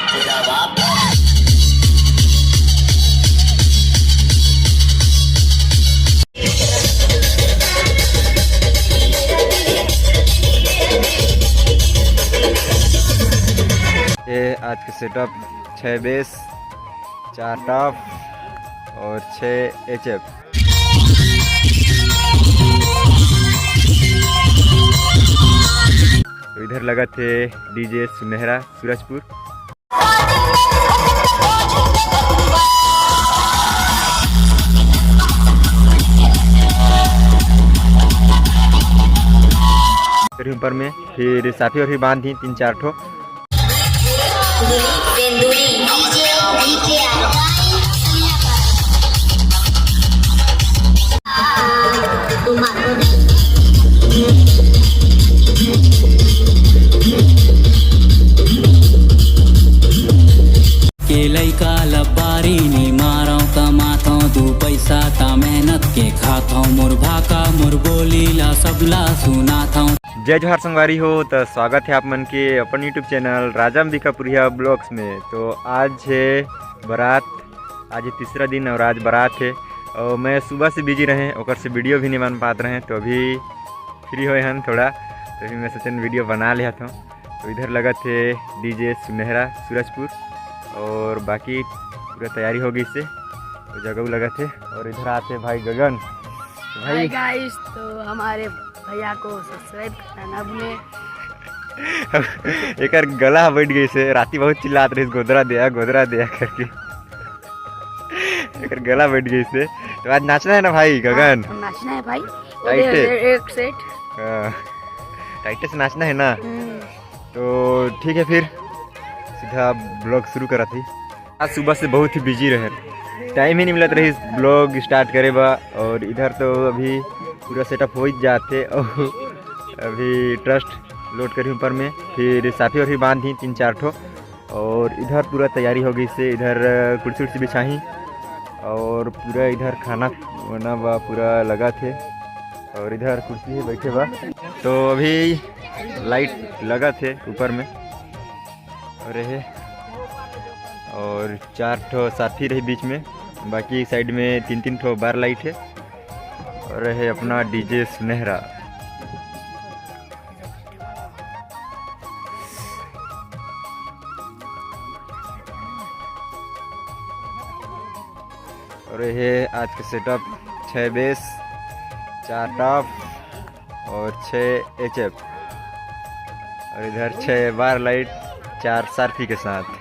ये आज के सेटअप 6 बेस, 4 टॉप और 6 HF। तो इधर लगा थे डीजे सुनहरा सूरजपुर। ऊपर में फिर साफी और भी बांध दी 3-4 ठो। के लइका लबारी नी मारो कमाथो दू पैसा ता मेहनत के खाथो मोर भाका मोर बोली ला सबला सुनाथो। जय जोहार संगवारी हो, तो स्वागत है आप मन के अपन यूट्यूब चैनल राजा अंबिकापुरिया ब्लॉग्स में। तो आज है बारात, आज है तीसरा दिन और आज बारात है और मैं सुबह से बिजी रहे और से वीडियो भी नहीं बन पाते रहे। तो अभी फ्री हुए हैं थोड़ा, तो अभी मैं सोचन वीडियो बना लिया था। तो इधर लगा थे डीजे सुनहरा सूरजपुर और बाकी पूरा तैयारी हो गई इससे, तो जगह लगा थे। और इधर आते भाई गगन। भाई गाइस, तो हमारे भैया को सब्सक्राइब करना ना भूलें। एक गला बैठ गई से, राती बहुत चिल्लात रही गोदरा दिया करके एक गला बैठ गई से। तो आज नाचना है ना भाई गगन? नाचना है भाई, टाइट सेट टाइट से नाचना है ना। तो ठीक है, फिर सीधा ब्लॉग शुरू करा थी। आज सुबह से बहुत ही बिजी रहे, टाइम ही नहीं मिलत रही ब्लॉग स्टार्ट करे बा। और इधर तो अभी पूरा सेटअप हो ही जाते और अभी ट्रस्ट लोड करी ऊपर में, फिर साफी और भी बांध दी 3-4 ठो। और इधर पूरा तैयारी हो गई से, इधर कुर्सी उर्सी बिछाही और पूरा इधर खाना बना बा पूरा लगा थे। और इधर कुर्सी है बैठे बा। तो अभी लाइट लगा थे ऊपर में और रहे, और 4 ठो साथी रहे बीच में, बाकी साइड में 3-3 ठो बार लाइट है। और है अपना डीजे सुनहरा। और ये आज के सेटअप 6 बेस, 4 टॉप और 6 HF। और इधर 6 बार लाइट 4 सारथी के साथ।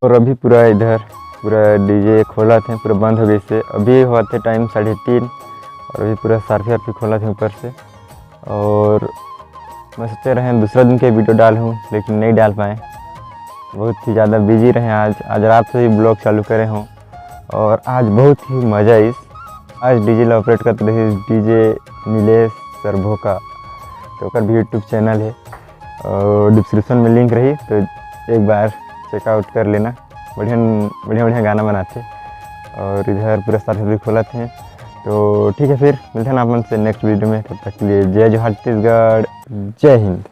और अभी पूरा इधर पूरा डीजे खोला थे, पूरा बंद हो गई से। अभी हुआ थे टाइम 3:30 और अभी पूरा सार्फी खोला थे ऊपर से। और मैं सोचे रहे दूसरा दिन के वीडियो डालूँ लेकिन नहीं डाल पाए, बहुत ही ज़्यादा बिजी रहे। आज रात से ही ब्लॉग चालू करे हों और आज बहुत ही मज़ा आज डीजे ला ऑपरेट करते रहे डीजे नीलेश सरभोका, तो भी यूट्यूब चैनल है और डिस्क्रिप्शन में लिंक रही, तो एक बार चेकआउट कर लेना। बढ़िया गाना बनाते और इधर पूरा सार्फी खोला थे। तो ठीक है, फिर मिलते हैं आप मन से नेक्स्ट वीडियो में। तब तक के लिए जय जोहार छत्तीसगढ़, जय हिंद।